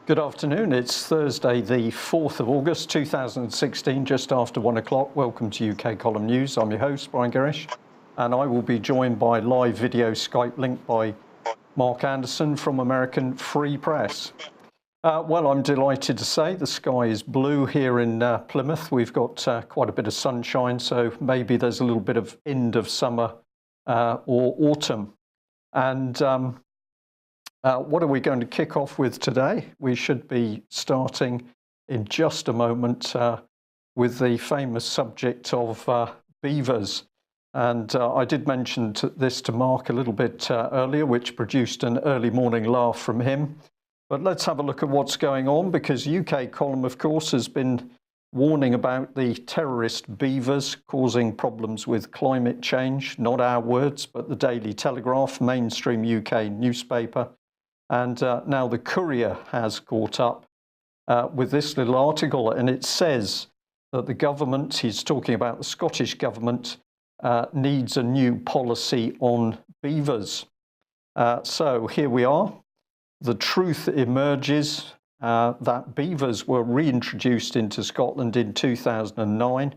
Good afternoon. It's Thursday, the 4th of August, 2016, just after 1 o'clock. Welcome to UK Column News. I'm your host, Brian Garish, and I will be joined by live video Skype link by Mark Anderson from American Free Press. Well, I'm delighted to say the sky is blue here in Plymouth. We've got quite a bit of sunshine, so maybe there's a little bit of end of summer or autumn. And what are we going to kick off with today? We should be starting in just a moment with the famous subject of beavers. And I did mention this to Mark a little bit earlier, which produced an early morning laugh from him. But let's have a look at what's going on, because UK Column, of course, has been warning about the terrorist beavers causing problems with climate change. Not our words, but the Daily Telegraph, mainstream UK newspaper. And now the Courier has caught up with this little article, and it says that the government, he's talking about the Scottish government, needs a new policy on beavers. So here we are. The truth emerges that beavers were reintroduced into Scotland in 2009.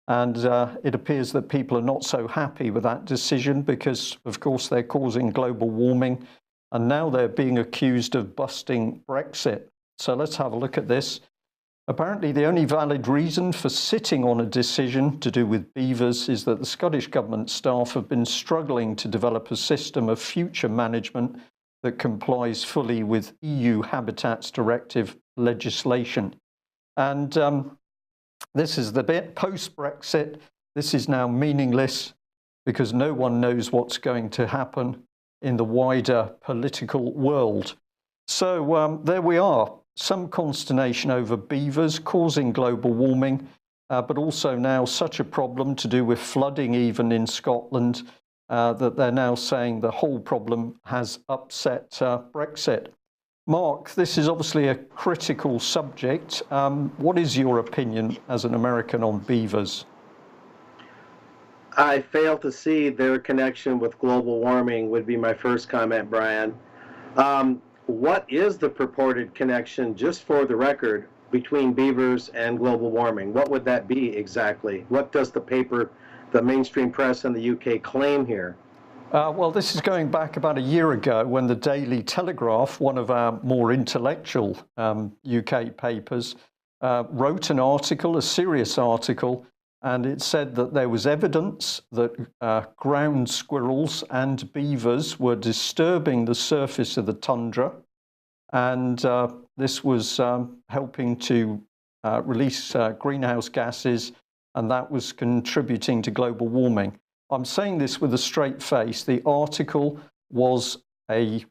And it appears that people are not so happy with that decision because, of course, they're causing global warming. And now they're being accused of busting Brexit. So let's have a look at this. Apparently, the only valid reason for sitting on a decision to do with beavers is that the Scottish Government staff have been struggling to develop a system of future management that complies fully with EU Habitats Directive legislation. And this is the bit post-Brexit. This is now meaningless because no one knows what's going to happen in the wider political world. So there we are, some consternation over beavers causing global warming, but also now such a problem to do with flooding even in Scotland that they're now saying the whole problem has upset Brexit. Mark, this is obviously a critical subject. What is your opinion as an American on beavers? I fail to see their connection with global warming would be my first comment, Brian. What is the purported connection, just for the record, between beavers and global warming? What would that be exactly? What does the paper, the mainstream press in the UK claim here? Well, this is going back about a year ago when the Daily Telegraph, one of our more intellectual UK papers, wrote an article, a serious article, and it said that there was evidence that ground squirrels and beavers were disturbing the surface of the tundra. And this was helping to release greenhouse gases, and that was contributing to global warming. I'm saying this with a straight face. The article was a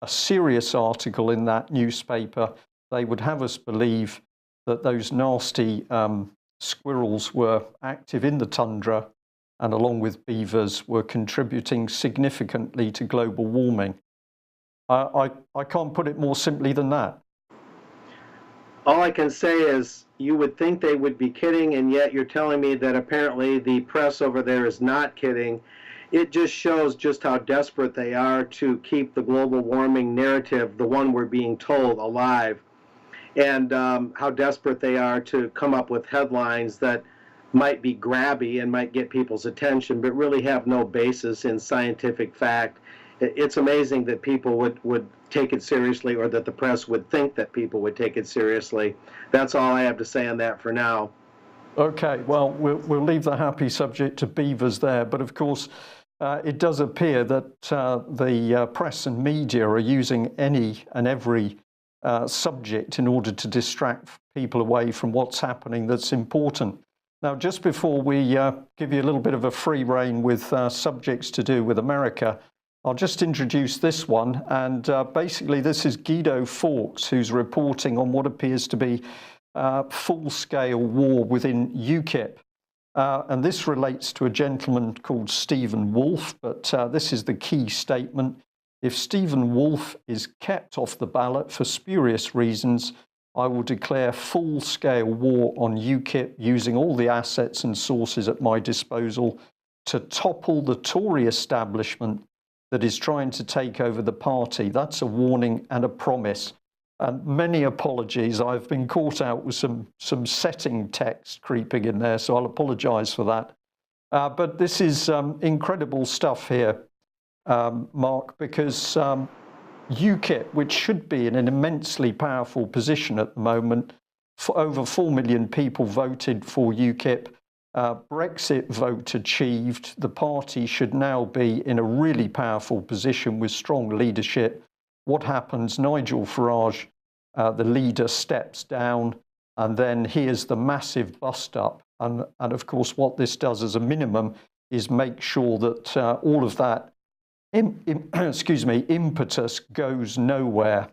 serious article in that newspaper. They would have us believe that those nasty squirrels were active in the tundra and, along with beavers, were contributing significantly to global warming. I can't put it more simply than that. All I can say is you would think they would be kidding, and yet you're telling me that apparently the press over there is not kidding. It just shows just how desperate they are to keep the global warming narrative, the one we're being told, alive. And how desperate they are to come up with headlines that might be grabby and might get people's attention, but really have no basis in scientific fact. It's amazing that people would take it seriously, or that the press would think that people would take it seriously. That's all I have to say on that for now. Okay, well, we'll leave the happy subject to beavers there. But of course, it does appear that the press and media are using any and every subject in order to distract people away from what's happening that's important. Now, just before we give you a little bit of a free rein with subjects to do with America, I'll just introduce this one. And basically, this is Guido Fawkes, who's reporting on what appears to be full-scale war within UKIP. And this relates to a gentleman called Stephen Wolfe, but this is the key statement. If Stephen Wolfe is kept off the ballot for spurious reasons, I will declare full-scale war on UKIP using all the assets and sources at my disposal to topple the Tory establishment that is trying to take over the party. That's a warning and a promise. And many apologies. I've been caught out with some setting text creeping in there, so I'll apologise for that. But this is incredible stuff here, Mark, because UKIP, which should be in an immensely powerful position at the moment, over 4 million people voted for UKIP. Brexit vote achieved. The party should now be in a really powerful position with strong leadership. What happens? Nigel Farage, the leader, steps down, and then here's the massive bust up. And of course, what this does as a minimum is make sure that all of that impetus goes nowhere.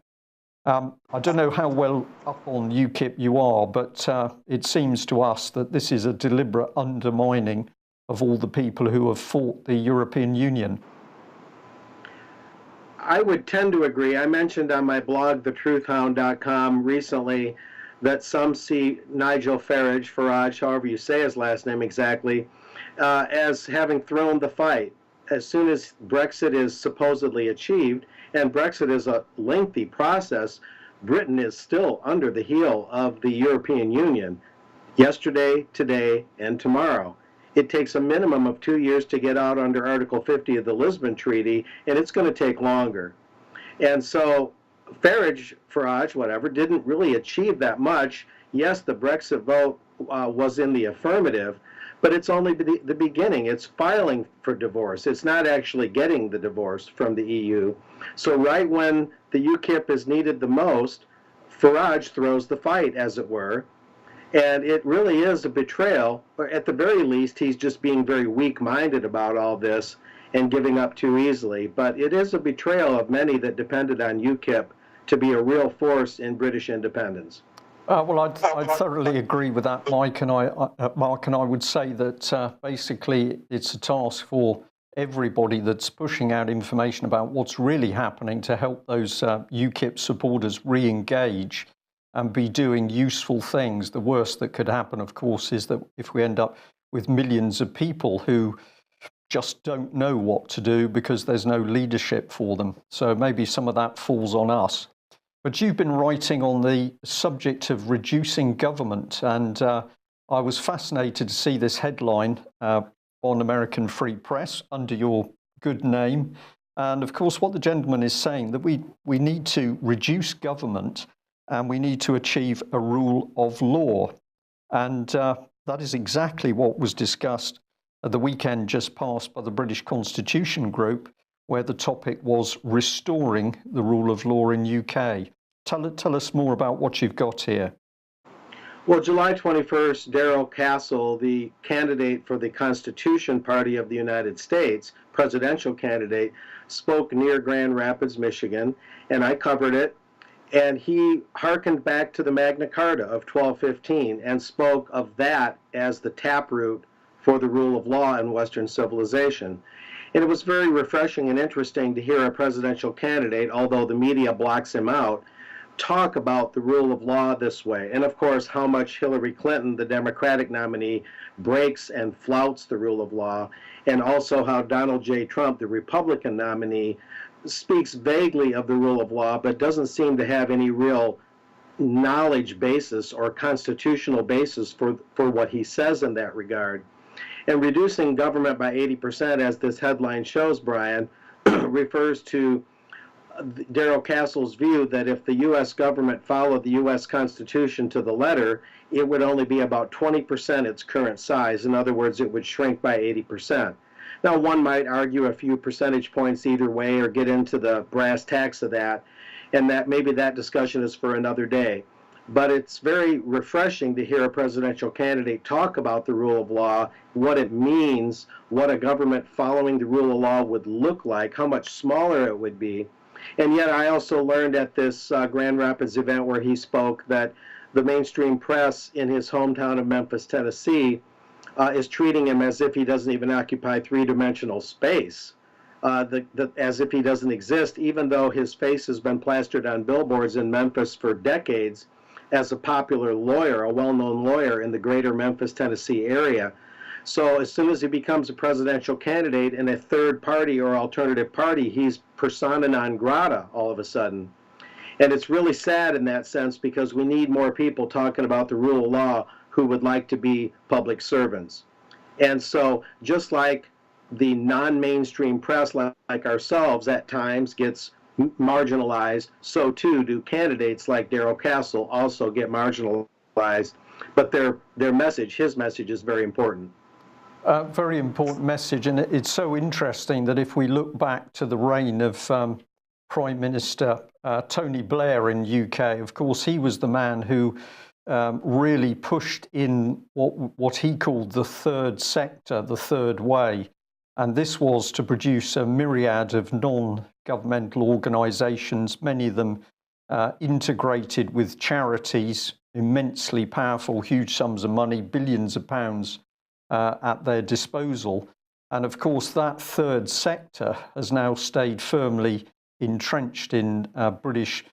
I don't know how well up on UKIP you are, but it seems to us that this is a deliberate undermining of all the people who have fought the European Union. I would tend to agree. I mentioned on my blog, thetruthhound.com, recently that some see Nigel Farage, however you say his last name exactly, as having thrown the fight. As soon as Brexit is supposedly achieved, and Brexit is a lengthy process, Britain is still under the heel of the European Union yesterday, today, and tomorrow. It takes a minimum of 2 years to get out under Article 50 of the Lisbon Treaty, and it's going to take longer. And so Farage, whatever, didn't really achieve that much. Yes, the Brexit vote was in the affirmative, but it's only the beginning. It's filing for divorce. It's not actually getting the divorce from the EU. So right when the UKIP is needed the most, Farage throws the fight, as it were. And it really is a betrayal, or at the very least, he's just being very weak-minded about all this and giving up too easily. But it is a betrayal of many that depended on UKIP to be a real force in British independence. Well, I thoroughly agree with that, Mark, and I would say that basically it's a task for everybody that's pushing out information about what's really happening to help those UKIP supporters re-engage and be doing useful things. The worst that could happen, of course, is that if we end up with millions of people who just don't know what to do because there's no leadership for them. So maybe some of that falls on us. But you've been writing on the subject of reducing government, and I was fascinated to see this headline on American Free Press under your good name. And of course, what the gentleman is saying, that we need to reduce government and we need to achieve a rule of law. And that is exactly what was discussed at the weekend just passed by the British Constitution Group, where the topic was restoring the rule of law in UK. Tell us more about what you've got here. Well, July 21st, Darrell Castle, the candidate for the Constitution Party of the United States, presidential candidate, spoke near Grand Rapids, Michigan, and I covered it. And he hearkened back to the Magna Carta of 1215 and spoke of that as the taproot for the rule of law in Western civilization. And it was very refreshing and interesting to hear a presidential candidate, although the media blocks him out, talk about the rule of law this way. And of course, how much Hillary Clinton, the Democratic nominee, breaks and flouts the rule of law, and also how Donald J. Trump, the Republican nominee, speaks vaguely of the rule of law, but doesn't seem to have any real knowledge basis or constitutional basis for what he says in that regard. And reducing government by 80%, as this headline shows, Brian, refers to Darrell Castle's view that if the U.S. government followed the U.S. Constitution to the letter, it would only be about 20% its current size. In other words, it would shrink by 80%. Now, one might argue a few percentage points either way or get into the brass tacks of that, and that maybe that discussion is for another day. But it's very refreshing to hear a presidential candidate talk about the rule of law, what it means, what a government following the rule of law would look like, how much smaller it would be. And yet I also learned at this Grand Rapids event where he spoke that the mainstream press in his hometown of Memphis, Tennessee, is treating him as if he doesn't even occupy three-dimensional space, as if he doesn't exist, even though his face has been plastered on billboards in Memphis for decades as a popular lawyer, a well-known lawyer in the greater Memphis, Tennessee area. So as soon as he becomes a presidential candidate in a third party or alternative party, he's persona non grata all of a sudden. And it's really sad in that sense because we need more people talking about the rule of law who would like to be public servants. And so just like the non-mainstream press like ourselves at times gets marginalized, so too do candidates like Darrell Castle also get marginalized. But their message, his message, is very important. Very important message, and it's so interesting that if we look back to the reign of Prime Minister Tony Blair in UK, of course, he was the man who really pushed in what he called the third sector, the third way. And this was to produce a myriad of non-governmental organisations, many of them integrated with charities, immensely powerful, huge sums of money, billions of pounds at their disposal. And of course, that third sector has now stayed firmly entrenched in British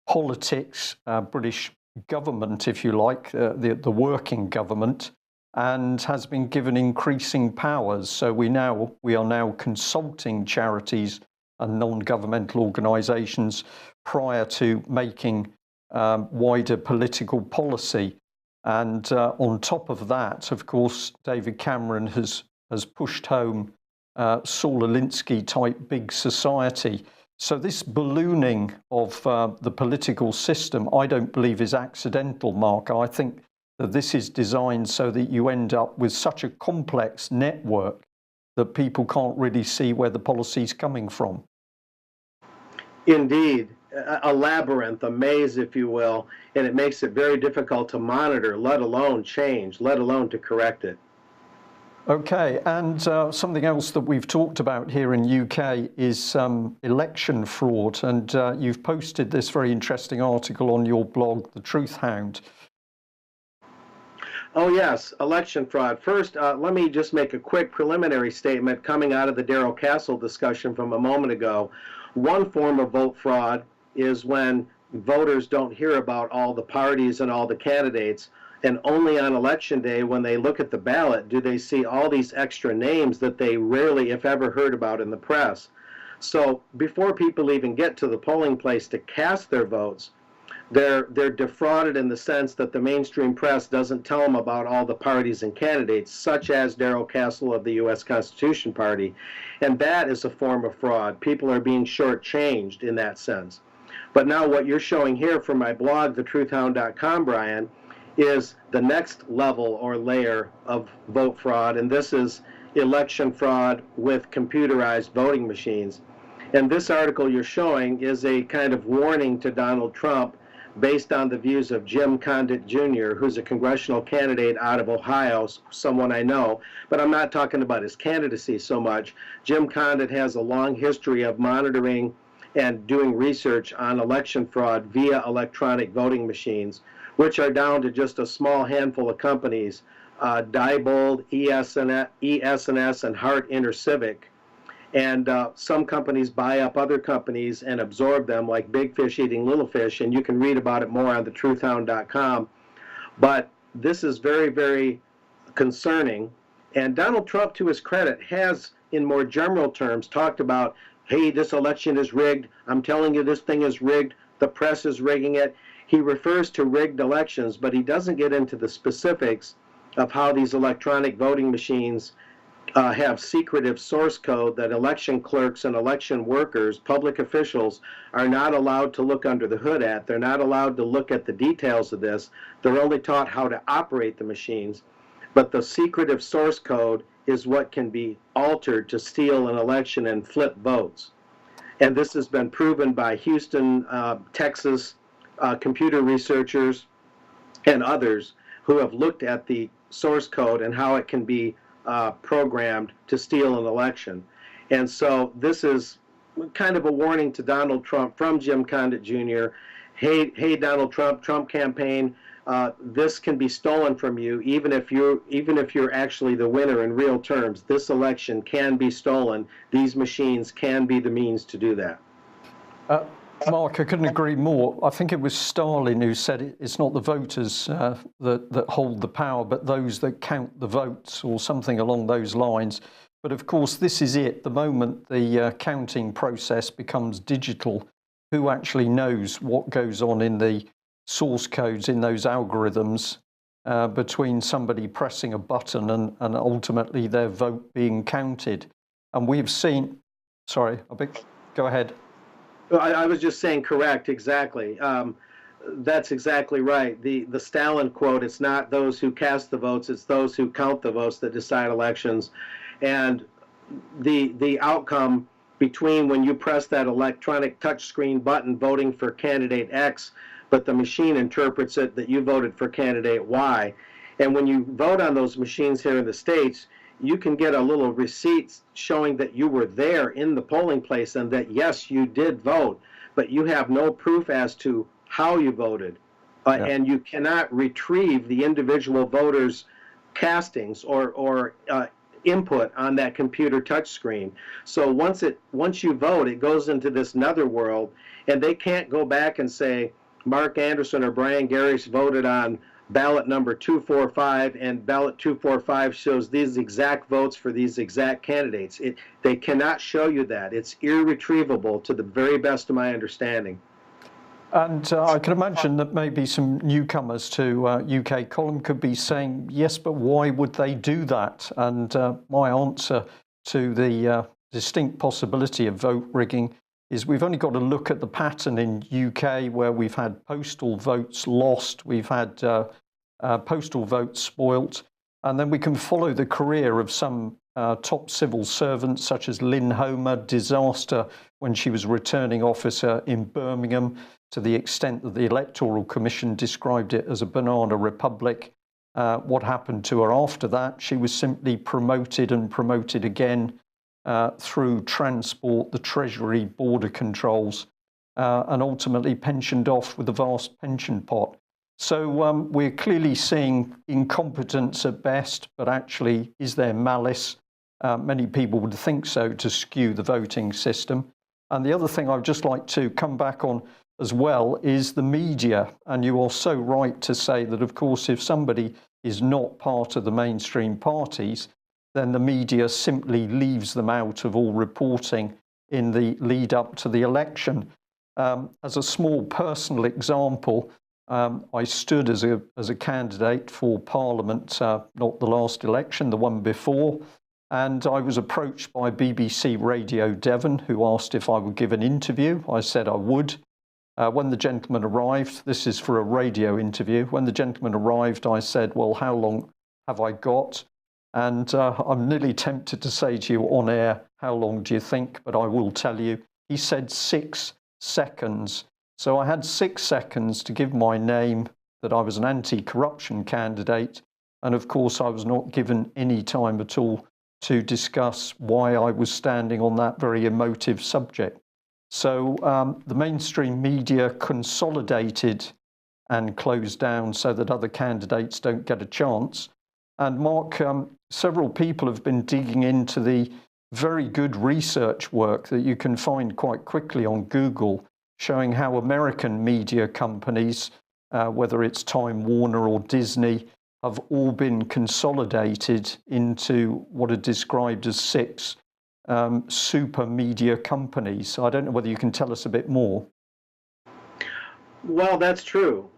politics, British government, if you like, the working government, and has been given increasing powers. So we are now consulting charities and non-governmental organisations prior to making wider political policy. And on top of that, of course, David Cameron has pushed home Saul Alinsky type big society. So this ballooning of the political system, I don't believe is accidental, Mark. I think that this is designed so that you end up with such a complex network that people can't really see where the policy's coming from. Indeed, a labyrinth, a maze, if you will, and it makes it very difficult to monitor, let alone change, let alone to correct it. Okay, and something else that we've talked about here in UK is election fraud, and you've posted this very interesting article on your blog, The Truth Hound. Oh yes, election fraud. First, let me just make a quick preliminary statement coming out of the Darrell Castle discussion from a moment ago. One form of vote fraud is when voters don't hear about all the parties and all the candidates, and only on election day, when they look at the ballot, do they see all these extra names that they rarely, if ever, heard about in the press. So before people even get to the polling place to cast their votes, they're defrauded in the sense that the mainstream press doesn't tell them about all the parties and candidates, such as Darrell Castle of the U.S. Constitution Party. And that is a form of fraud. People are being shortchanged in that sense. But now what you're showing here from my blog, thetruthhound.com, Brian, is the next level or layer of vote fraud, and this is election fraud with computerized voting machines. And this article you're showing is a kind of warning to Donald Trump based on the views of Jim Condit Jr., who's a congressional candidate out of Ohio, someone I know, but I'm not talking about his candidacy so much. Jim Condit has a long history of monitoring and doing research on election fraud via electronic voting machines, which are down to just a small handful of companies, Diebold, ES&S, and Hart Intercivic. And some companies buy up other companies and absorb them, like big fish eating little fish, and you can read about it more on thetruthhound.com. But this is very, very concerning. And Donald Trump, to his credit, has, in more general terms, talked about, hey, this election is rigged. I'm telling you, this thing is rigged. The press is rigging it. He refers to rigged elections, but he doesn't get into the specifics of how these electronic voting machines have secretive source code that election clerks and election workers, public officials, are not allowed to look under the hood at. They're not allowed to look at the details of this. They're only taught how to operate the machines. But the secretive source code is what can be altered to steal an election and flip votes. And this has been proven by Houston, Texas computer researchers and others who have looked at the source code and how it can be programmed to steal an election. And so this is kind of a warning to Donald Trump from Jim Condit Jr. Hey, Donald Trump campaign, this can be stolen from you, even if you're actually the winner in real terms. This election can be stolen. These machines can be the means to do that. Mark, I couldn't agree more. I think it was Stalin who said it's not the voters that hold the power, but those that count the votes, or something along those lines. But of course, this is it. The moment the counting process becomes digital, who actually knows what goes on in the source codes in those algorithms between somebody pressing a button and ultimately their vote being counted. And we've seen, sorry, go ahead. I was just saying correct, exactly. That's exactly right. The Stalin quote, it's not those who cast the votes, it's those who count the votes that decide elections. And the outcome between when you press that electronic touchscreen button voting for candidate X, but the machine interprets it that you voted for candidate Y. And when you vote on those machines here in the States, you can get a little receipt showing that you were there in the polling place and that, yes, you did vote, but you have no proof as to how you voted. And you cannot retrieve the individual voters' castings or input on that computer touchscreen. So once you vote, it goes into this netherworld, and they can't go back and say, Mark Anderson or Brian Garish voted on ballot number 245, and ballot 245 shows these exact votes for these exact candidates. They cannot show you that. It's irretrievable to the very best of my understanding. And I can imagine that maybe some newcomers to UK Column could be saying, yes, but why would they do that? And my answer to the distinct possibility of vote rigging is we've only got to look at the pattern in UK where we've had postal votes lost, we've had postal votes spoilt, and then we can follow the career of some top civil servants such as Lynn Homer, disaster when she was returning officer in Birmingham, to the extent that the Electoral Commission described it as a banana republic. What happened to her after that? She was simply promoted and promoted again through transport, the Treasury, border controls, and ultimately pensioned off with a vast pension pot. So we're clearly seeing incompetence at best, but actually, is there malice? Many people would think so, to skew the voting system. And the other thing I'd just like to come back on as well is the media. And you are so right to say that, of course, if somebody is not part of the mainstream parties, then the media simply leaves them out of all reporting in the lead up to the election. As a small personal example, I stood as a candidate for Parliament, not the last election, the one before, and I was approached by BBC Radio Devon, who asked if I would give an interview. I said I would. When the gentleman arrived, this is for a radio interview, when the gentleman arrived, I said, well, how long have I got? And I'm nearly tempted to say to you on air, how long do you think? But I will tell you, he said 6 seconds. So I had 6 seconds to give my name, that I was an anti-corruption candidate. And of course, I was not given any time at all to discuss why I was standing on that very emotive subject. So the mainstream media consolidated and closed down so that other candidates don't get a chance. And Mark, several people have been digging into the very good research work that you can find quite quickly on Google, showing how American media companies, whether it's Time Warner or Disney, have all been consolidated into what are described as 6 super media companies. So I don't know whether you can tell us a bit more. Well, that's true.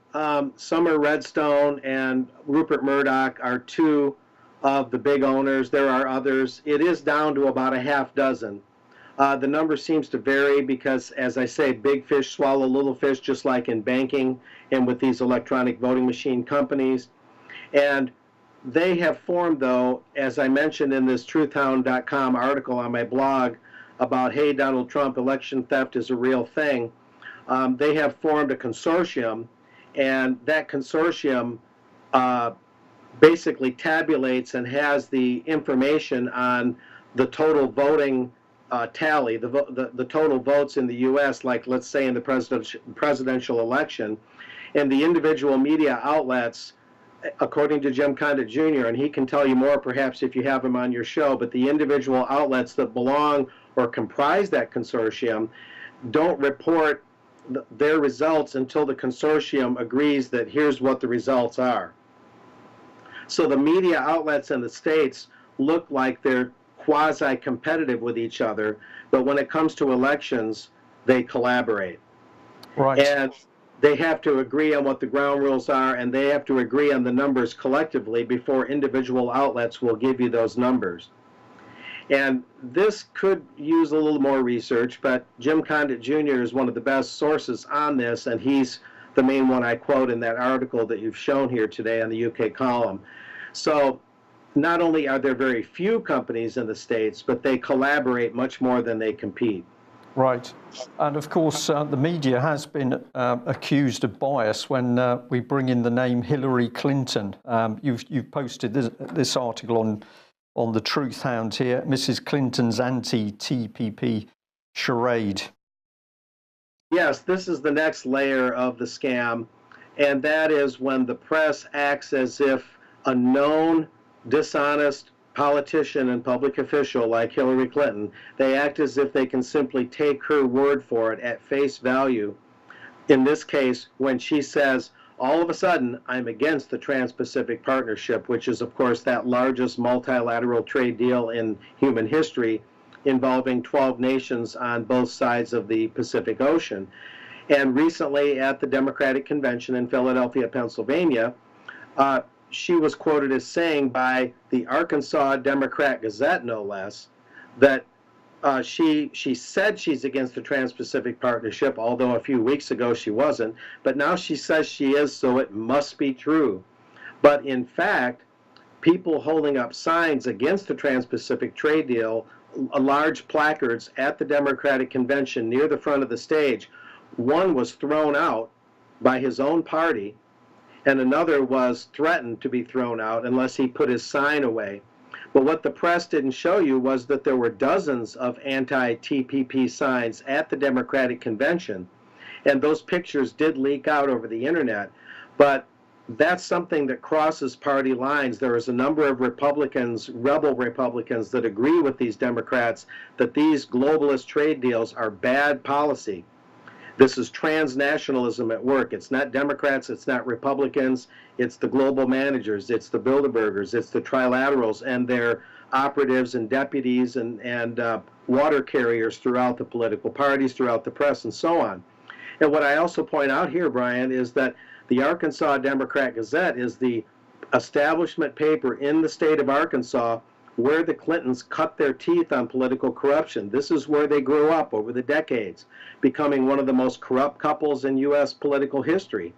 Summer Redstone and Rupert Murdoch are 2 of the big owners. There are others. It is down to about a half dozen. The number seems to vary because, as I say, big fish swallow little fish, just like in banking and with these electronic voting machine companies. And they have formed, though, as I mentioned in this truthhound.com article on my blog about, hey, Donald Trump, election theft is a real thing. They have formed a consortium, and that consortium basically tabulates and has the information on the total voting tally, the total votes in the U.S., like let's say in the presidential election, and the individual media outlets, according to Jim Condit Jr., and he can tell you more perhaps if you have him on your show, but the individual outlets that belong or comprise that consortium don't report their results until the consortium agrees that here's what the results are. So the media outlets in the States look like they're quasi-competitive with each other, but when it comes to elections, they collaborate. Right. And they have to agree on what the ground rules are, and they have to agree on the numbers collectively before individual outlets will give you those numbers. And this could use a little more research, but Jim Condit Jr. is one of the best sources on this, and he's the main one I quote in that article that you've shown here today on the UK column. So not only are there very few companies in the States, but they collaborate much more than they compete. Right. And of course, the media has been accused of bias when we bring in the name Hillary Clinton. You've posted this article on the Truth Hound here, Mrs. Clinton's anti-TPP charade. Yes, this is the next layer of the scam, and that is when the press acts as if a known dishonest politician and public official like Hillary Clinton, they act as if they can simply take her word for it at face value. In this case, when she says, all of a sudden, I'm against the Trans-Pacific Partnership, which is, of course, that largest multilateral trade deal in human history, involving 12 nations on both sides of the Pacific Ocean. And recently at the Democratic Convention in Philadelphia, Pennsylvania, she was quoted as saying by the Arkansas Democrat Gazette, no less, that she said she's against the Trans-Pacific Partnership, although a few weeks ago she wasn't, but now she says she is, so it must be true. But in fact, people holding up signs against the Trans-Pacific trade deal, large placards at the Democratic Convention near the front of the stage, one was thrown out by his own party, and another was threatened to be thrown out unless he put his sign away. But what the press didn't show you was that there were dozens of anti-TPP signs at the Democratic Convention, and those pictures did leak out over the internet. But that's something that crosses party lines. There is a number of Republicans, rebel Republicans, that agree with these Democrats that these globalist trade deals are bad policy. This is transnationalism at work. It's not Democrats, it's not Republicans, it's the global managers, it's the Bilderbergers, it's the trilaterals and their operatives and deputies and water carriers throughout the political parties, throughout the press, and so on. And what I also point out here, Brian, is that the Arkansas Democrat Gazette is the establishment paper in the state of Arkansas where the Clintons cut their teeth on political corruption. This is where they grew up over the decades, becoming one of the most corrupt couples in U.S. political history.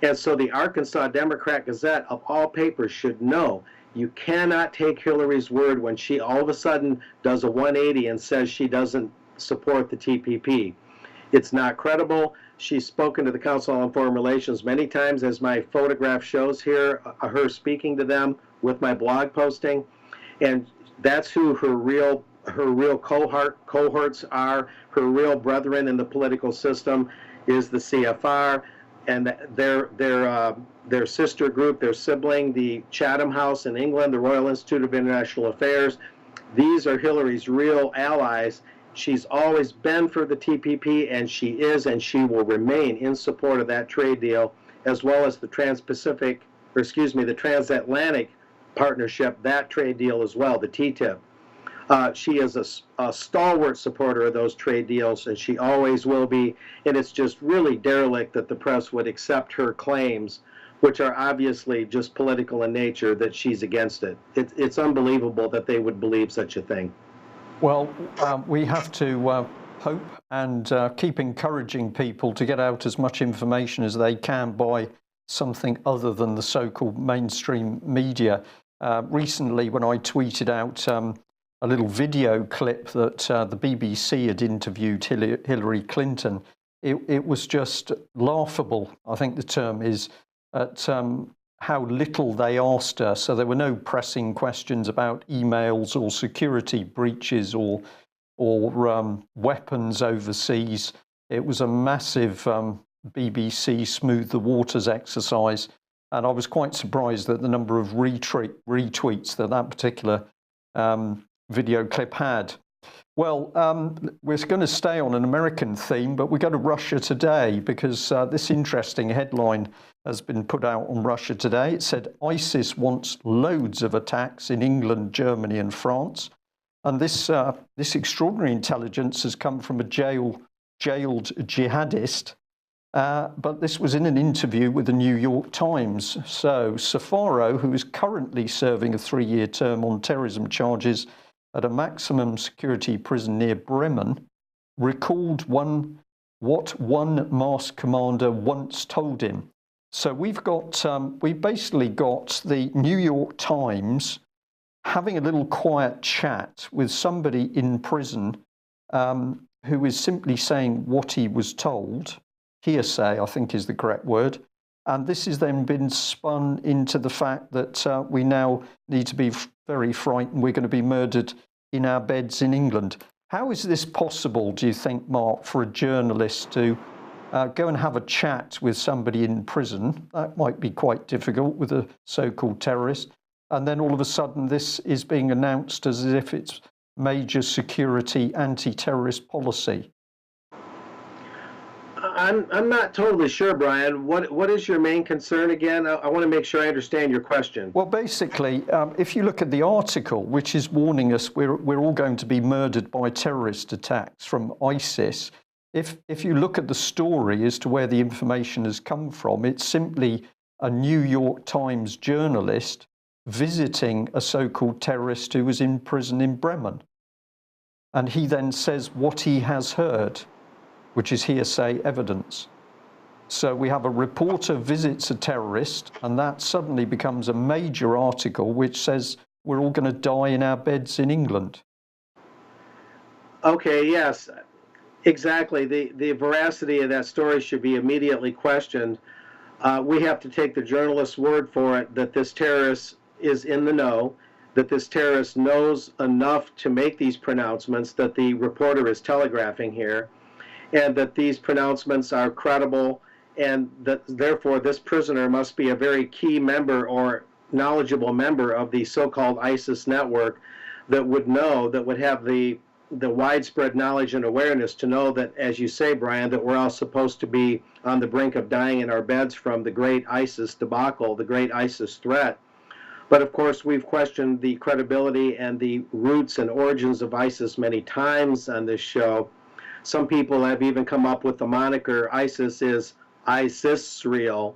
And so the Arkansas Democrat Gazette, of all papers, should know you cannot take Hillary's word when she all of a sudden does a 180 and says she doesn't support the TPP. It's not credible. She's spoken to the Council on Foreign Relations many times, as my photograph shows here, her speaking to them with my blog posting. And that's who her real cohorts are. Her real brethren in the political system is the CFR, and their sister group, their sibling, the Chatham House in England, the Royal Institute of International Affairs. These are Hillary's real allies. She's always been for the TPP, and she is, and she will remain in support of that trade deal, as well as the the Transatlantic Partnership, that trade deal as well, the TTIP. She is a stalwart supporter of those trade deals, and she always will be, and it's just really derelict that the press would accept her claims, which are obviously just political in nature, that she's against it. It's unbelievable that they would believe such a thing. Well, we have to hope and keep encouraging people to get out as much information as they can by something other than the so-called mainstream media. Recently, when I tweeted out a little video clip that the BBC had interviewed Hillary Clinton, it was just laughable, I think the term is, at how little they asked her. So there were no pressing questions about emails or security breaches or weapons overseas. It was a massive BBC smooth the waters exercise. And I was quite surprised at the number of retweets that particular video clip had. Well, we're going to stay on an American theme, but we go to Russia today because this interesting headline has been put out on Russia Today. It said, ISIS wants loads of attacks in England, Germany and France. And this extraordinary intelligence has come from a jailed jihadist But this was in an interview with the New York Times. So Safaro, who is currently serving a 3-year term on terrorism charges at a maximum security prison near Bremen, recalled what one masked commander once told him. So we basically got the New York Times having a little quiet chat with somebody in prison who is simply saying what he was told. Hearsay, I think, is the correct word. And this has then been spun into the fact that we now need to be very frightened. We're going to be murdered in our beds in England. How is this possible, do you think, Mark, for a journalist to go and have a chat with somebody in prison? That might be quite difficult with a so-called terrorist. And then all of a sudden this is being announced as if it's major security anti-terrorist policy. I'm not totally sure, Brian. What is your main concern again? I want to make sure I understand your question. Well, basically, if you look at the article, which is warning us we're all going to be murdered by terrorist attacks from ISIS, if you look at the story as to where the information has come from, it's simply a New York Times journalist visiting a so-called terrorist who was in prison in Bremen. And he then says what he has heard, which is hearsay evidence. So we have a reporter visits a terrorist, and that suddenly becomes a major article which says we're all going to die in our beds in England. Okay, yes, exactly. The veracity of that story should be immediately questioned. We have to take the journalist's word for it that this terrorist is in the know, that this terrorist knows enough to make these pronouncements that the reporter is telegraphing here, and that these pronouncements are credible, and that therefore this prisoner must be a very key member or knowledgeable member of the so-called ISIS network that would know, that would have the widespread knowledge and awareness to know that, as you say, Brian, that we're all supposed to be on the brink of dying in our beds from the great ISIS debacle, the great ISIS threat. But of course, we've questioned the credibility and the roots and origins of ISIS many times on this show. Some people have even come up with the moniker ISIS is ISIS-real.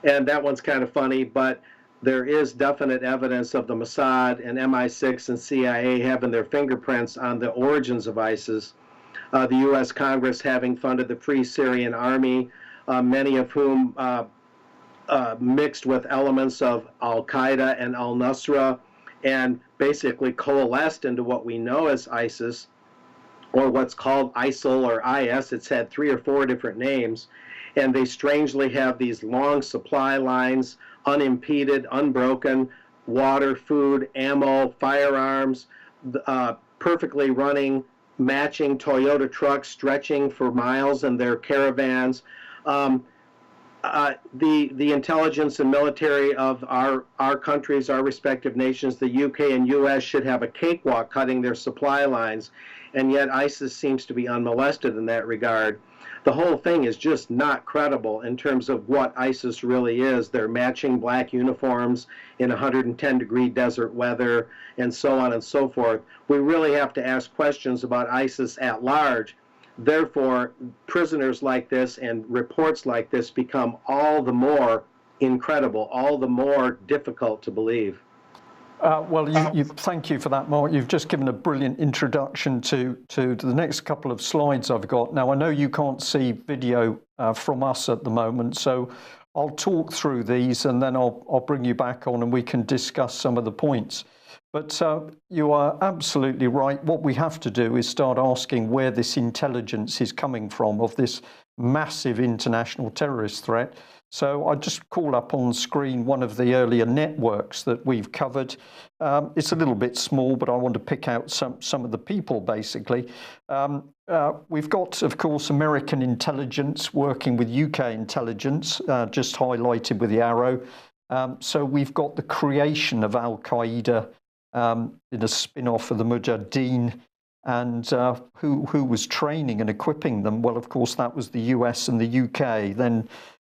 And that one's kind of funny, but there is definite evidence of the Mossad and MI6 and CIA having their fingerprints on the origins of ISIS. The U.S. Congress having funded the Free Syrian Army, many of whom mixed with elements of Al-Qaeda and al-Nusra, and basically coalesced into what we know as ISIS, or what's called ISIL or IS. It's had 3 or 4 different names, and they strangely have these long supply lines, unimpeded, unbroken, water, food, ammo, firearms, perfectly running, matching Toyota trucks stretching for miles in their caravans. The intelligence and military of our countries, our respective nations, the UK and US, should have a cakewalk cutting their supply lines, and yet ISIS seems to be unmolested in that regard. The whole thing is just not credible in terms of what ISIS really is. They're matching black uniforms in 110-degree desert weather, and so on and so forth. We really have to ask questions about ISIS at large. Therefore, prisoners like this and reports like this become all the more incredible, all the more difficult to believe. Well, thank you for that, Mark. You've just given a brilliant introduction to the next couple of slides I've got. Now, I know you can't see video from us at the moment, so I'll talk through these and then I'll bring you back on and we can discuss some of the points. But you are absolutely right. What we have to do is start asking where this intelligence is coming from of this massive international terrorist threat. So I just call up on screen one of the earlier networks that we've covered. It's a little bit small, but I want to pick out some of the people, basically. We've got, of course, American intelligence working with UK intelligence, just highlighted with the arrow. So we've got the creation of Al-Qaeda in a spin-off of the Mujahideen, and who was training and equipping them? Well, of course, that was the US and the UK. Then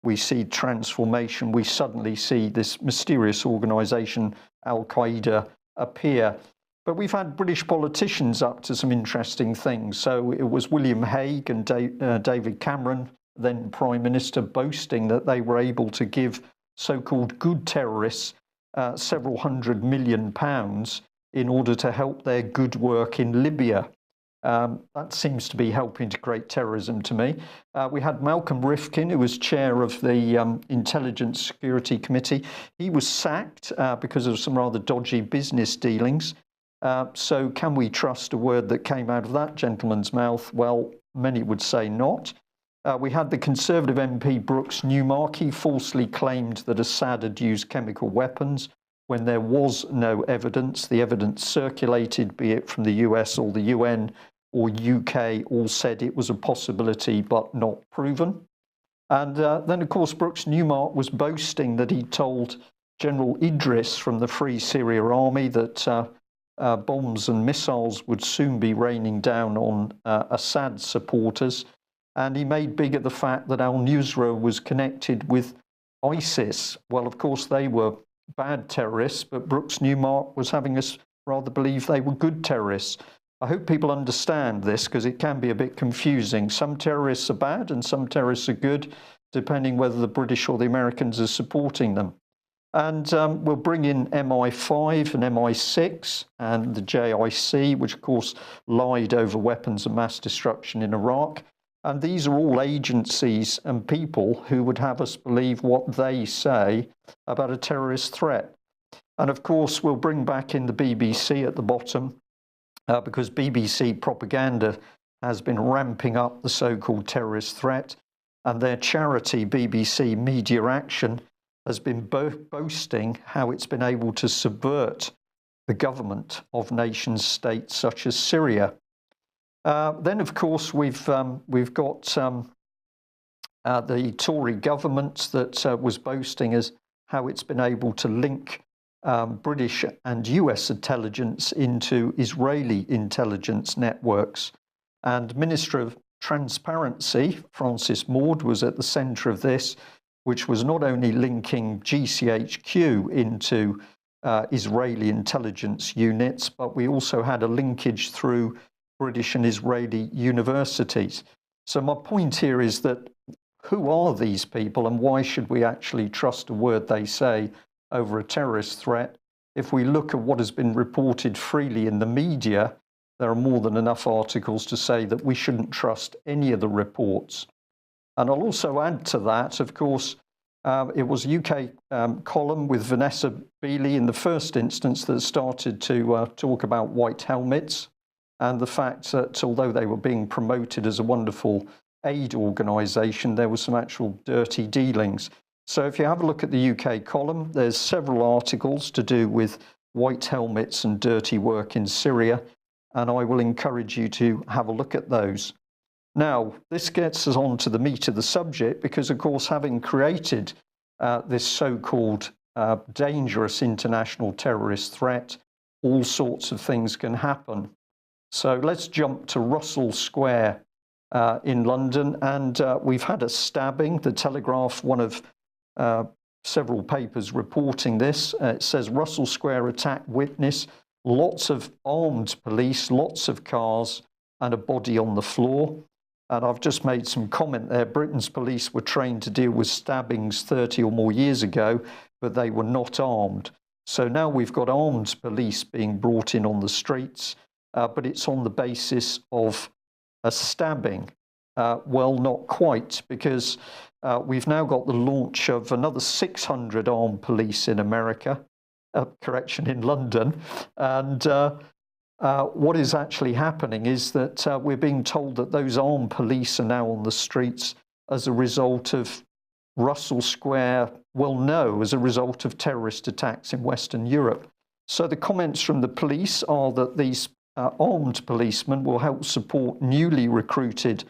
we see transformation. We suddenly see this mysterious organisation, Al-Qaeda, appear. But we've had British politicians up to some interesting things. So it was William Hague and David Cameron then Prime Minister, boasting that they were able to give so-called good terrorists several £100 million in order to help their good work in Libya. That seems to be helping to create terrorism to me. We had Malcolm Rifkin, who was chair of the Intelligence Security Committee. He was sacked because of some rather dodgy business dealings. So can we trust a word that came out of that gentleman's mouth? Well, many would say not. We had the Conservative MP Brooks Newmark. He falsely claimed that Assad had used chemical weapons when there was no evidence. The evidence circulated, be it from the US or the UN or UK, all said it was a possibility but not proven. And then, of course, Brooks Newmark was boasting that he told General Idris from the Free Syria Army that bombs and missiles would soon be raining down on Assad supporters. And he made big of the fact that al-Nusra was connected with ISIS. Well, of course, they were bad terrorists, but Brooks Newmark was having us rather believe they were good terrorists. I hope people understand this, because it can be a bit confusing. Some terrorists are bad and some terrorists are good, depending whether the British or the Americans are supporting them. And we'll bring in MI5 and MI6 and the JIC, which of course lied over weapons of mass destruction in Iraq. And these are all agencies and people who would have us believe what they say about a terrorist threat. And of course, we'll bring back in the BBC at the bottom, because BBC propaganda has been ramping up the so-called terrorist threat. And their charity, BBC Media Action, has been boasting how it's been able to subvert the government of nation states such as Syria. Then, of course, we've got the Tory government that was boasting as how it's been able to link British and US intelligence into Israeli intelligence networks. And Minister of Transparency, Francis Maude, was at the centre of this, which was not only linking GCHQ into Israeli intelligence units, but we also had a linkage through British and Israeli universities. So my point here is that who are these people and why should we actually trust a word they say over a terrorist threat? If we look at what has been reported freely in the media, there are more than enough articles to say that we shouldn't trust any of the reports. And I'll also add to that, of course, it was a UK column with Vanessa Beeley in the first instance that started to talk about white helmets and the fact that although they were being promoted as a wonderful aid organisation, there was some actual dirty dealings. So if you have a look at the UK column, there's several articles to do with white helmets and dirty work in Syria, and I will encourage you to have a look at those. Now, this gets us on to the meat of the subject because, of course, having created this so-called dangerous international terrorist threat, all sorts of things can happen. So let's jump to Russell Square in London, and we've had a stabbing. The Telegraph, one of several papers reporting this, it says Russell Square attack witness, lots of armed police, lots of cars, and a body on the floor. And I've just made some comment there. Britain's police were trained to deal with stabbings 30 or more years ago, but they were not armed. So now we've got armed police being brought in on the streets, but it's on the basis of a stabbing. Well, not quite, because we've now got the launch of another 600 armed police in America, in London. And what is actually happening is that we're being told that those armed police are now on the streets as a result of Russell Square, well, no, as a result of terrorist attacks in Western Europe. So the comments from the police are that these armed policemen will help support newly recruited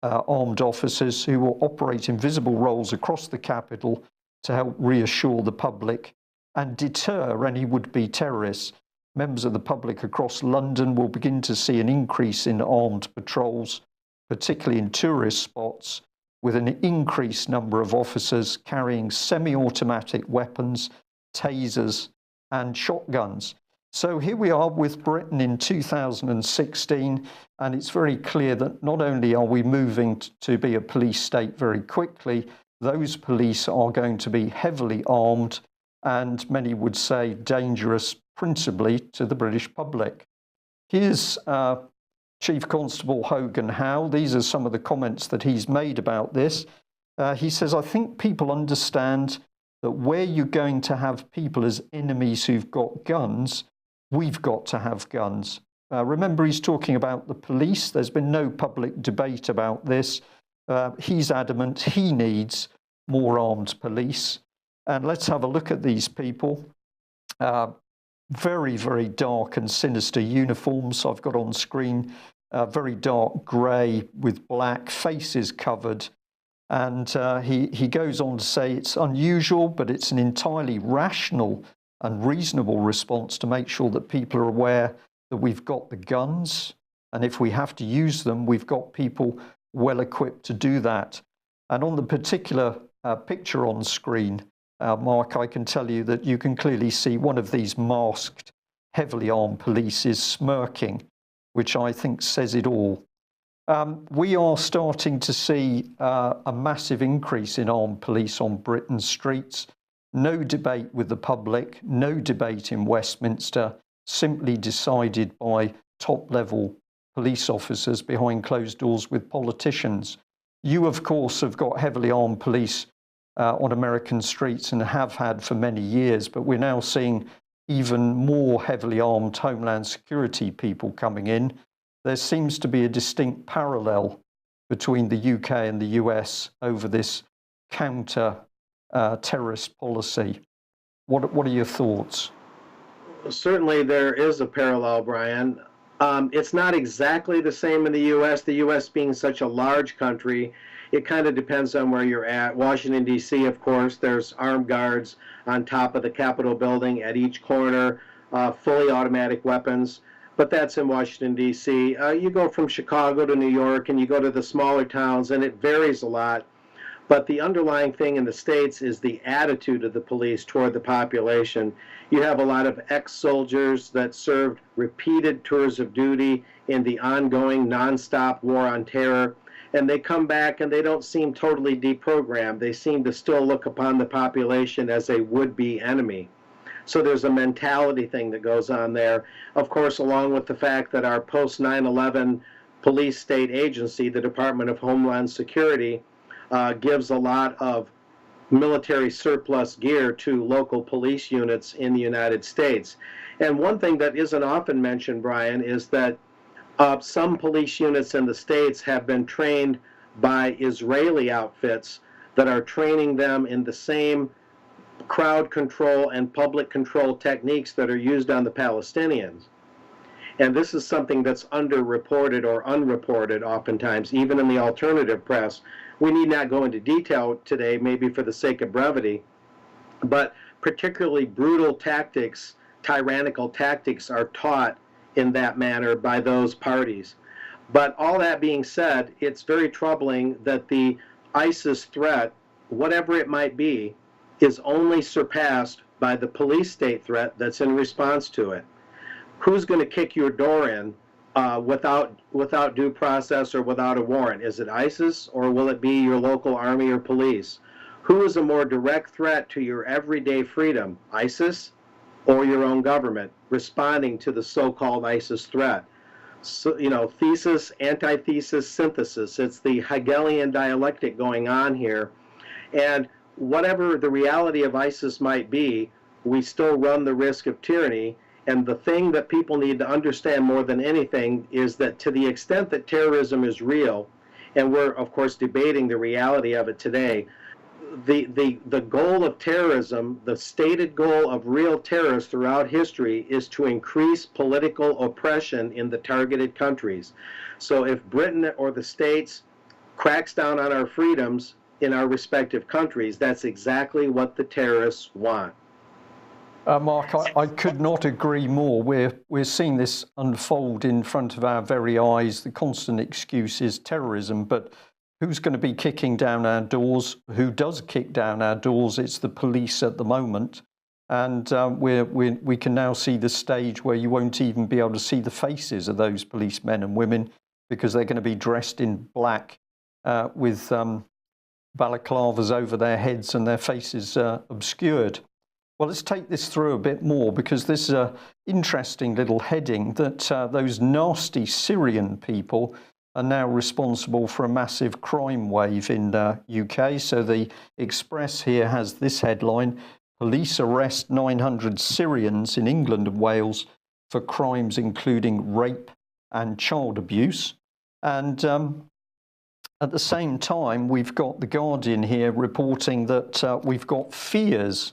armed officers who will operate in visible roles across the capital to help reassure the public and deter any would-be terrorists. Members of the public across London will begin to see an increase in armed patrols, particularly in tourist spots, with an increased number of officers carrying semi-automatic weapons, tasers, and shotguns. So here we are with Britain in 2016, and it's very clear that not only are we moving to be a police state very quickly, those police are going to be heavily armed and many would say dangerous, principally to the British public. Here's Chief Constable Hogan Howe. These are some of the comments that he's made about this. He says, I think people understand that where you're going to have people as enemies who've got guns, we've got to have guns. Remember, he's talking about the police. There's been no public debate about this. He's adamant he needs more armed police. And let's have a look at these people. Very, very dark and sinister uniforms I've got on screen. Very dark grey with black, faces covered. And he goes on to say it's unusual, but it's an entirely rational and reasonable response to make sure that people are aware that we've got the guns, and if we have to use them, we've got people well equipped to do that. And on the particular picture on screen, Mark, I can tell you that you can clearly see one of these masked, heavily armed police is smirking, which I think says it all. We are starting to see a massive increase in armed police on Britain's streets. No debate with the public, no debate in Westminster, simply decided by top-level police officers behind closed doors with politicians. You, of course, have got heavily armed police on American streets and have had for many years, but we're now seeing even more heavily armed Homeland Security people coming in. There seems to be a distinct parallel between the UK and the US over this counter-terrorist policy. What are your thoughts? Certainly there is a parallel, Brian. It's not exactly the same in the U.S. The U.S. being such a large country, it kind of depends on where you're at. Washington, D.C., of course, there's armed guards on top of the Capitol building at each corner, fully automatic weapons, but that's in Washington, D.C. You go from Chicago to New York and you go to the smaller towns, and it varies a lot. But the underlying thing in the States is the attitude of the police toward the population. You have a lot of ex-soldiers that served repeated tours of duty in the ongoing nonstop war on terror, and they come back and they don't seem totally deprogrammed. They seem to still look upon the population as a would-be enemy. So there's a mentality thing that goes on there. Of course, along with the fact that our post-9/11 police state agency, the Department of Homeland Security, gives a lot of military surplus gear to local police units in the United States. And one thing that isn't often mentioned, Brian, is that some police units in the States have been trained by Israeli outfits that are training them in the same crowd control and public control techniques that are used on the Palestinians. And this is something that's underreported or unreported oftentimes, even in the alternative press. We need not go into detail today, maybe for the sake of brevity, but particularly brutal tactics, tyrannical tactics are taught in that manner by those parties. But all that being said, it's very troubling that the ISIS threat, whatever it might be, is only surpassed by the police state threat that's in response to it. Who's going to kick your door in without due process or without a warrant? Is it ISIS, or will it be your local army or police? Who is a more direct threat to your everyday freedom, ISIS or your own government, responding to the so-called ISIS threat? So, you know, thesis, antithesis, synthesis. It's the Hegelian dialectic going on here. And whatever the reality of ISIS might be, we still run the risk of tyranny. And the thing that people need to understand more than anything is that to the extent that terrorism is real, and we're, of course, debating the reality of it today, the goal of terrorism, the stated goal of real terrorists throughout history, is to increase political oppression in the targeted countries. So if Britain or the States cracks down on our freedoms in our respective countries, that's exactly what the terrorists want. Mark, I could not agree more. We're seeing this unfold in front of our very eyes. The constant excuse is terrorism, but who's going to be kicking down our doors? Who does kick down our doors? It's the police at the moment. And we can now see the stage where you won't even be able to see the faces of those policemen and women because they're going to be dressed in black with balaclavas over their heads and their faces obscured. Well, let's take this through a bit more because this is an interesting little heading that those nasty Syrian people are now responsible for a massive crime wave in the UK. So the Express here has this headline: police arrest 900 Syrians in England and Wales for crimes including rape and child abuse. And at the same time, we've got The Guardian here reporting that we've got fears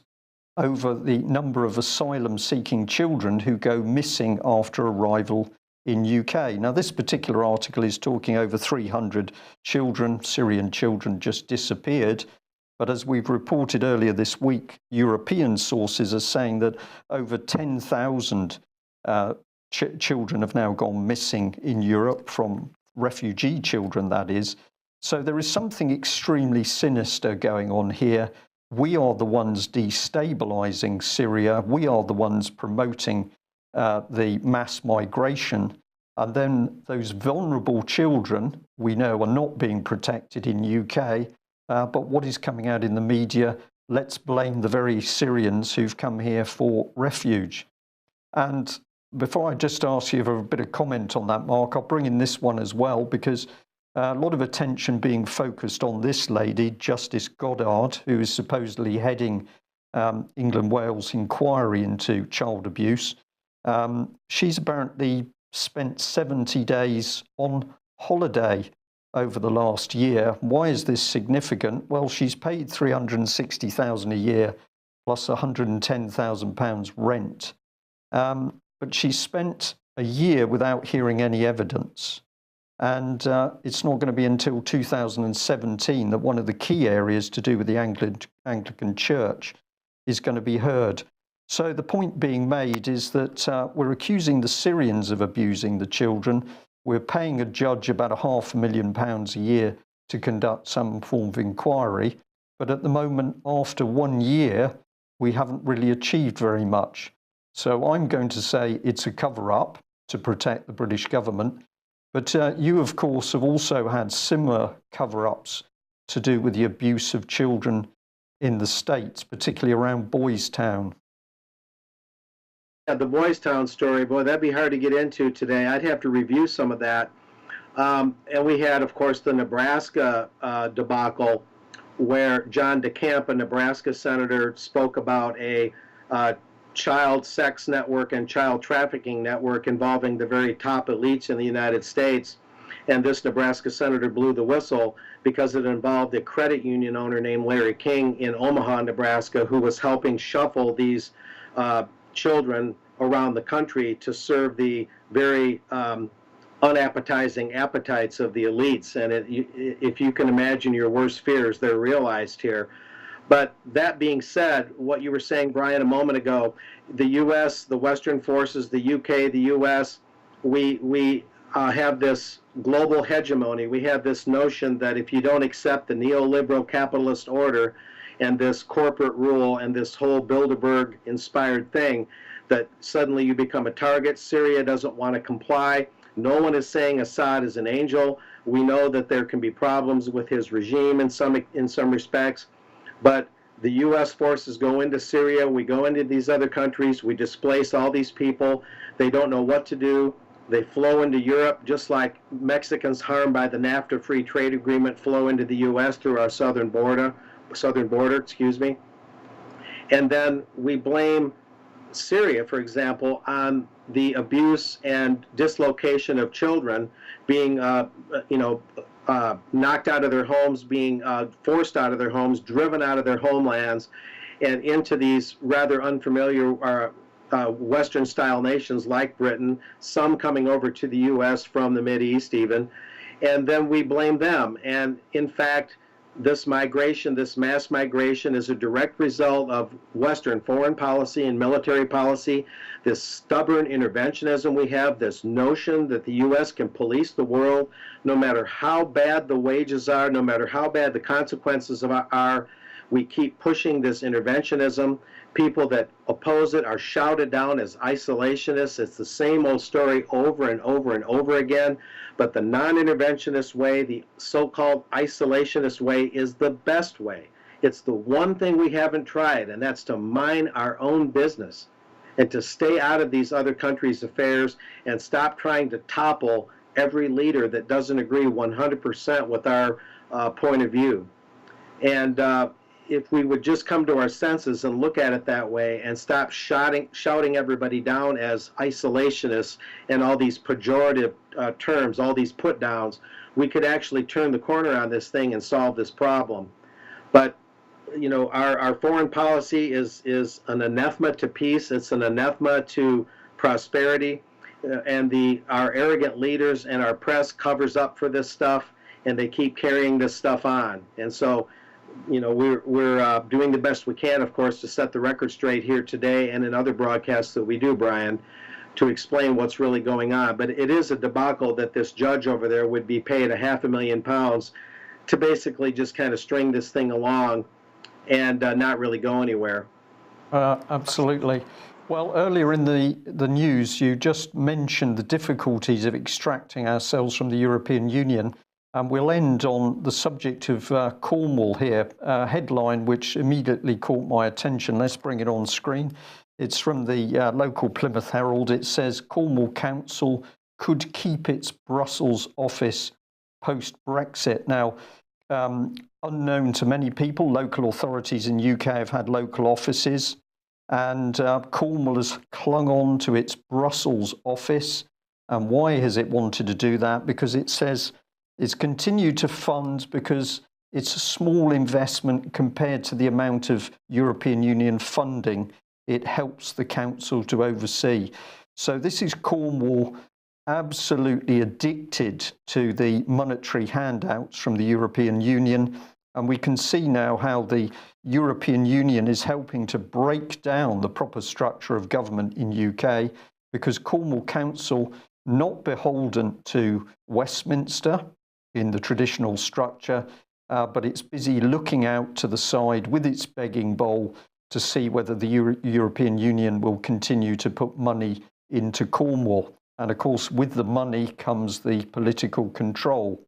over the number of asylum-seeking children who go missing after arrival in UK. Now, this particular article is talking over 300 children, Syrian children, just disappeared. But as we've reported earlier this week, European sources are saying that over 10,000 children have now gone missing in Europe, from refugee children, that is. So there is something extremely sinister going on here. We are the ones destabilizing Syria. We are the ones promoting the mass migration. And then those vulnerable children, we know, are not being protected in UK. But what is coming out in the media? Let's blame the very Syrians who've come here for refuge. And before I just ask you for a bit of comment on that, Mark, I'll bring in this one as well, because a lot of attention being focused on this lady, Justice Goddard, who is supposedly heading England-Wales inquiry into child abuse. She's apparently spent 70 days on holiday over the last year. Why is this significant? Well, she's paid £360,000 a year plus £110,000 rent. But she spent a year without hearing any evidence. And it's not going to be until 2017 that one of the key areas to do with the Anglican Church is going to be heard. So the point being made is that we're accusing the Syrians of abusing the children. We're paying a judge about £500,000 a year to conduct some form of inquiry. But at the moment, after 1 year, we haven't really achieved very much. So I'm going to say it's a cover-up to protect the British government. But you, of course, have also had similar cover-ups to do with the abuse of children in the States, particularly around Boys Town. Yeah, the Boys Town story, boy, that'd be hard to get into today. I'd have to review some of that. And we had, of course, the Nebraska debacle, where John DeCamp, a Nebraska senator, spoke about a child sex network and child trafficking network involving the very top elites in the United States. And this Nebraska senator blew the whistle because it involved a credit union owner named Larry King in Omaha, Nebraska, who was helping shuffle these children around the country to serve the very unappetizing appetites of the elites. And if you can imagine your worst fears, they're realized here. But that being said, what you were saying, Brian, a moment ago, the U.S., the Western forces, the U.K., the U.S., we have this global hegemony. We have this notion that if you don't accept the neoliberal capitalist order and this corporate rule and this whole Bilderberg-inspired thing, that suddenly you become a target. Syria doesn't want to comply. No one is saying Assad is an angel. We know that there can be problems with his regime in some respects. But the U.S. forces go into Syria, we go into these other countries, we displace all these people. They don't know what to do. They flow into Europe, just like Mexicans harmed by the NAFTA free trade agreement flow into the U.S. through our southern border, And then we blame Syria, for example, on the abuse and dislocation of children being, knocked out of their homes, being forced out of their homes, driven out of their homelands, and into these rather unfamiliar Western-style nations like Britain, some coming over to the U.S. from the Mideast even, and then we blame them. And in fact, this migration, this mass migration, is a direct result of Western foreign policy and military policy, this stubborn interventionism we have, this notion that the U.S. can police the world no matter how bad the wages are, no matter how bad the consequences are. We keep pushing this interventionism. People that oppose it are shouted down as isolationists. It's the same old story over and over and over again. But the non-interventionist way, the so-called isolationist way, is the best way. It's the one thing we haven't tried, and that's to mind our own business and to stay out of these other countries' affairs and stop trying to topple every leader that doesn't agree 100% with our point of view. And if we would just come to our senses and look at it that way and stop shouting everybody down as isolationists and all these pejorative terms, all these put downs, we could actually turn the corner on this thing and solve this problem. But you know, our foreign policy is an anathema to peace. It's an anathema to prosperity. And our arrogant leaders and our press covers up for this stuff, and they keep carrying this stuff on. And so, you know, we're doing the best we can, of course, to set the record straight here today and in other broadcasts that we do, Brian, to explain what's really going on. But it is a debacle that this judge over there would be paid £500,000 to basically just kind of string this thing along and not really go anywhere. Absolutely. Well, earlier in the news, you just mentioned the difficulties of extracting ourselves from the European Union. And we'll end on the subject of Cornwall here, a headline which immediately caught my attention. Let's bring it on screen. It's from the local Plymouth Herald. It says Cornwall Council could keep its Brussels office post-Brexit. Now, unknown to many people, local authorities in UK have had local offices, and Cornwall has clung on to its Brussels office. And why has it wanted to do that? Because it says it's continued to fund because it's a small investment compared to the amount of European Union funding it helps the council to oversee. So this is Cornwall absolutely addicted to the monetary handouts from the European Union. And we can see now how the European Union is helping to break down the proper structure of government in UK, because Cornwall Council, not beholden to Westminster in the traditional structure, but it's busy looking out to the side with its begging bowl to see whether the European Union will continue to put money into Cornwall. And of course, with the money comes the political control.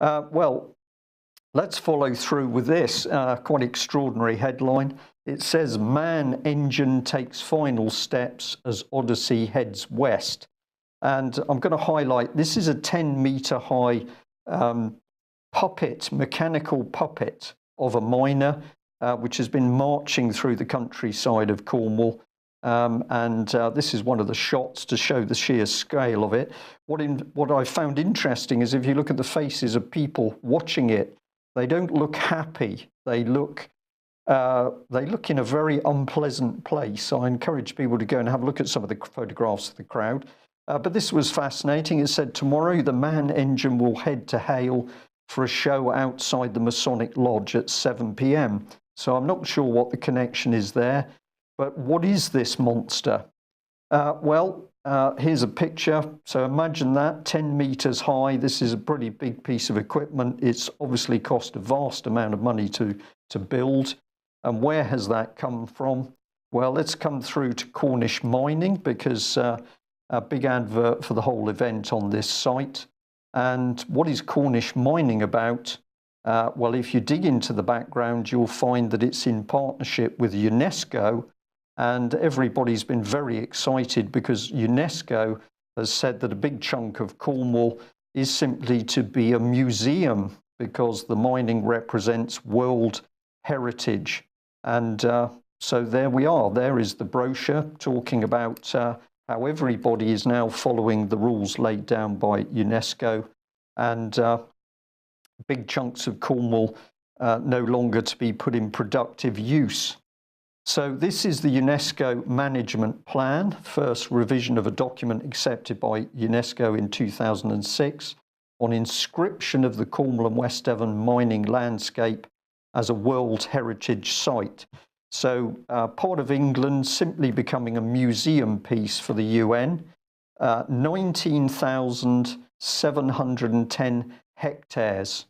Well, let's follow through with this quite extraordinary headline. It says, Man engine takes final steps as Odyssey heads west. And I'm going to highlight, this is a 10-metre high mechanical puppet of a miner, which has been marching through the countryside of Cornwall. This is one of the shots to show the sheer scale of it. What I found interesting is if you look at the faces of people watching it, they don't look happy. They look in a very unpleasant place. I encourage people to go and have a look at some of the photographs of the crowd. But this was fascinating. It said, tomorrow the Man engine will head to Hale for a show outside the Masonic Lodge at 7 p.m. So I'm not sure what the connection is there. But what is this monster? Here's a picture. So imagine that, 10 meters high. This is a pretty big piece of equipment. It's obviously cost a vast amount of money to build. And where has that come from? Well, let's come through to Cornish Mining, because a big advert for the whole event on this site. And what is Cornish Mining about? Well, if you dig into the background, you'll find that it's in partnership with UNESCO. And everybody's been very excited because UNESCO has said that a big chunk of Cornwall is simply to be a museum, because the mining represents world heritage. And so there we are. There is the brochure talking about how everybody is now following the rules laid down by UNESCO, and big chunks of Cornwall no longer to be put in productive use. So this is the UNESCO Management Plan, first revision of a document accepted by UNESCO in 2006 on inscription of the Cornwall and West Devon mining landscape as a World Heritage Site. So part of England simply becoming a museum piece for the UN, 19,710 hectares,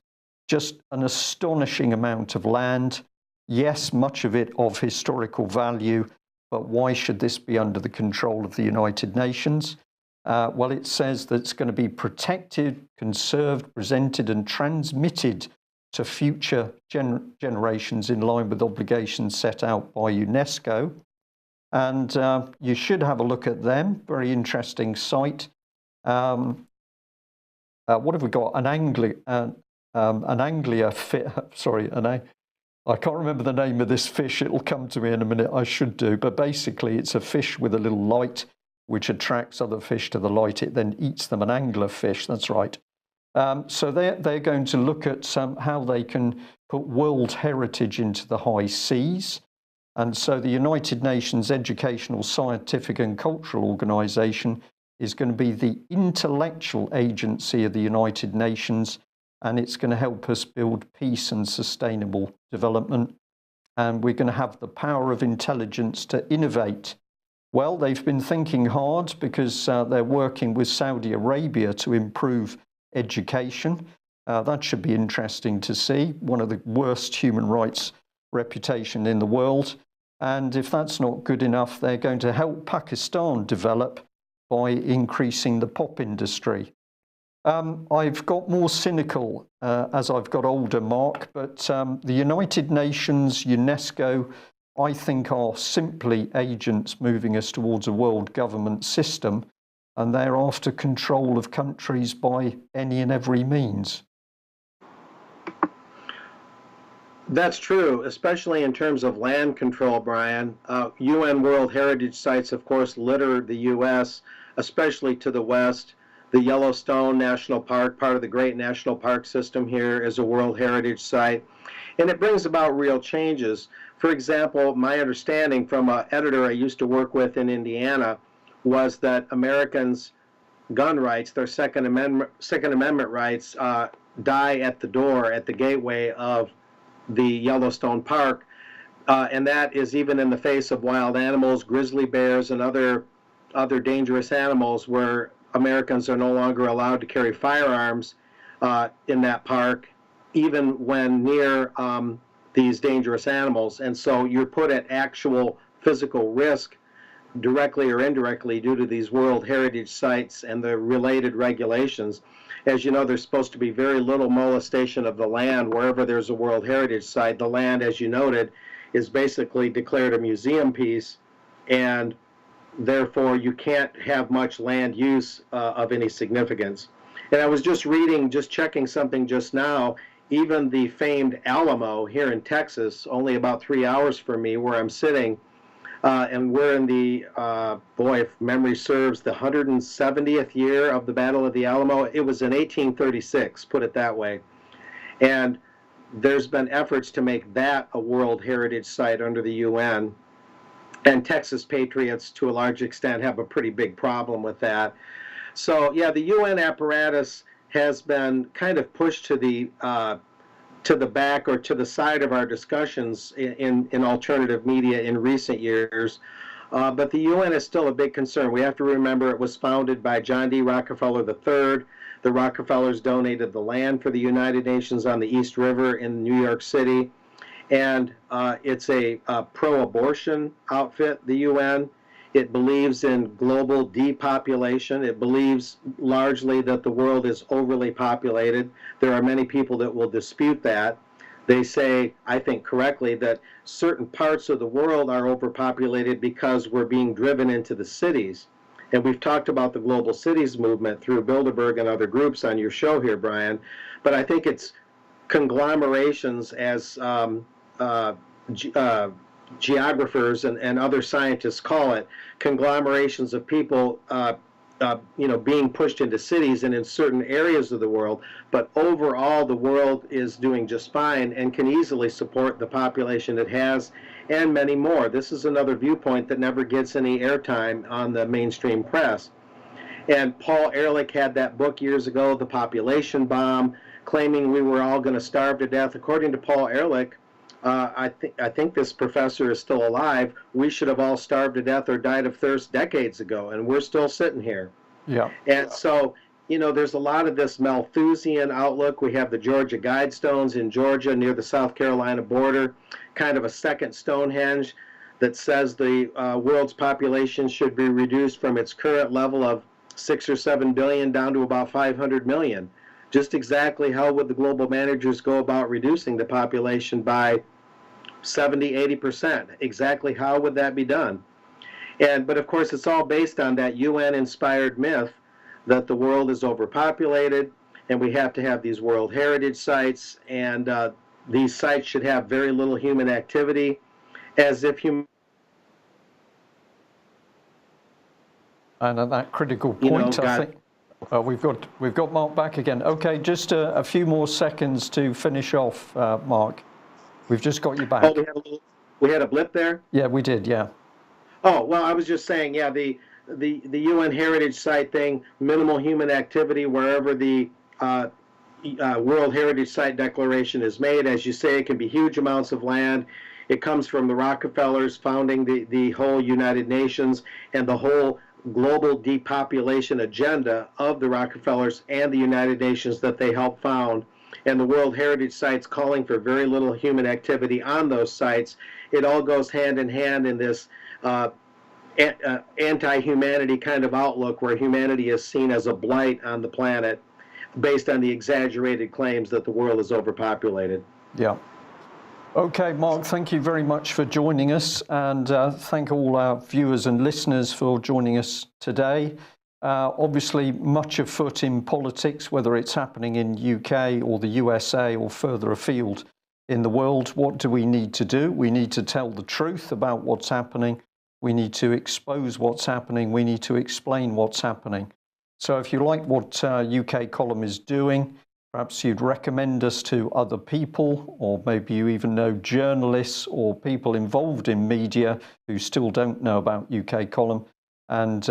just an astonishing amount of land. Yes, much of it of historical value, but why should this be under the control of the United Nations? Well, it says that it's going to be protected, conserved, presented, and transmitted to future generations in line with obligations set out by UNESCO. And you should have a look at them. Very interesting site. What have we got? An anglia fish. Sorry, I can't remember the name of this fish. It'll come to me in a minute. I should do. But basically, it's a fish with a little light which attracts other fish to the light. It then eats them. An anglerfish. That's right. So they're going to look at how they can put world heritage into the high seas. And so the United Nations Educational, Scientific and Cultural Organization is going to be the intellectual agency of the United Nations, and it's going to help us build peace and sustainable development. And we're going to have the power of intelligence to innovate. Well, they've been thinking hard because they're working with Saudi Arabia to improve education. That should be interesting to see. One of the worst human rights reputation in the world. And if that's not good enough, they're going to help Pakistan develop by increasing the pop industry. I've got more cynical as I've got older, Mark, but the United Nations, UNESCO, I think are simply agents moving us towards a world government system, and they're after control of countries by any and every means. That's true, especially in terms of land control, Brian. UN World Heritage Sites, of course, litter the U.S., especially to the west. The Yellowstone National Park, part of the great national park system here, is a World Heritage Site. And it brings about real changes. For example, my understanding from an editor I used to work with in Indiana was that Americans' gun rights, their Second Amendment rights, die at the door, at the gateway of the Yellowstone Park, and that is even in the face of wild animals, grizzly bears, and other dangerous animals, where Americans are no longer allowed to carry firearms in that park, even when near these dangerous animals. And so you're put at actual physical risk, directly or indirectly, due to these World Heritage Sites and the related regulations. As you know, there's supposed to be very little molestation of the land wherever there's a World Heritage Site. The land, as you noted, is basically declared a museum piece, and therefore you can't have much land use of any significance. And I was just checking something just now. Even the famed Alamo here in Texas, only about 3 hours from me where I'm sitting, and we're in the, boy, if memory serves, the 170th year of the Battle of the Alamo. It was in 1836, put it that way. And there's been efforts to make that a World Heritage Site under the UN. And Texas patriots, to a large extent, have a pretty big problem with that. So, yeah, the UN apparatus has been kind of pushed to the back or to the side of our discussions in alternative media in recent years. But the UN is still a big concern. We have to remember it was founded by John D. Rockefeller III. The Rockefellers donated the land for the United Nations on the East River in New York City. And it's a pro-abortion outfit, the UN. It believes in global depopulation. It believes largely that the world is overly populated. There are many people that will dispute that. They say, I think correctly, that certain parts of the world are overpopulated because we're being driven into the cities. And we've talked about the global cities movement through Bilderberg and other groups on your show here, Brian. But I think it's conglomerations, as geographers and other scientists call it, conglomerations of people being pushed into cities and in certain areas of the world. But overall, the world is doing just fine and can easily support the population it has and many more. This is another viewpoint that never gets any airtime on the mainstream press. And Paul Ehrlich had that book years ago, The Population Bomb, claiming we were all going to starve to death. According to Paul Ehrlich, I think this professor is still alive. We should have all starved to death or died of thirst decades ago, and we're still sitting here. Yeah. And so there's a lot of this Malthusian outlook. We have the Georgia Guidestones in Georgia near the South Carolina border, kind of a second Stonehenge that says the world's population should be reduced from its current level of 6 or 7 billion down to about 500 million. Just exactly how would the global managers go about reducing the population by 70, 80%? Exactly how would that be done? But of course, it's all based on that UN-inspired myth that the world is overpopulated, and we have to have these World Heritage Sites, and these sites should have very little human activity, as if human. And at that critical point, I think we've got Mark back again. Okay, just a few more seconds to finish off, Mark. We've just got you back. Oh, we had a blip there? Yeah, we did. Yeah. Oh, well, I was just saying, yeah, the UN Heritage Site thing, minimal human activity wherever the World Heritage Site Declaration is made. As you say, it can be huge amounts of land. It comes from the Rockefellers founding the whole United Nations and the whole global depopulation agenda of the Rockefellers and the United Nations that they helped found. And the World Heritage Sites calling for very little human activity on those sites. It all goes hand in hand in this anti-humanity kind of outlook where humanity is seen as a blight on the planet based on the exaggerated claims that the world is overpopulated. Yeah. Okay, Mark, thank you very much for joining us, and thank all our viewers and listeners for joining us today. Obviously, much afoot in politics, whether it's happening in UK or the USA or further afield in the world. What do we need to do? We need to tell the truth about what's happening. We need to expose what's happening. We need to explain what's happening. So if you like what UK Column is doing, perhaps you'd recommend us to other people, or maybe you even know journalists or people involved in media who still don't know about UK Column, and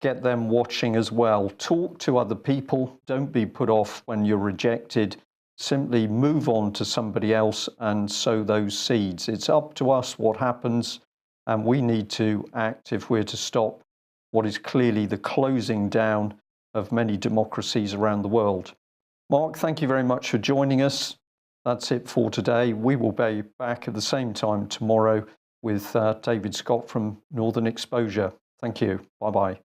get them watching as well. Talk to other people. Don't be put off when you're rejected. Simply move on to somebody else and sow those seeds. It's up to us what happens, and we need to act if we're to stop what is clearly the closing down of many democracies around the world. Mark, thank you very much for joining us. That's it for today. We will be back at the same time tomorrow with David Scott from Northern Exposure. Thank you. Bye-bye.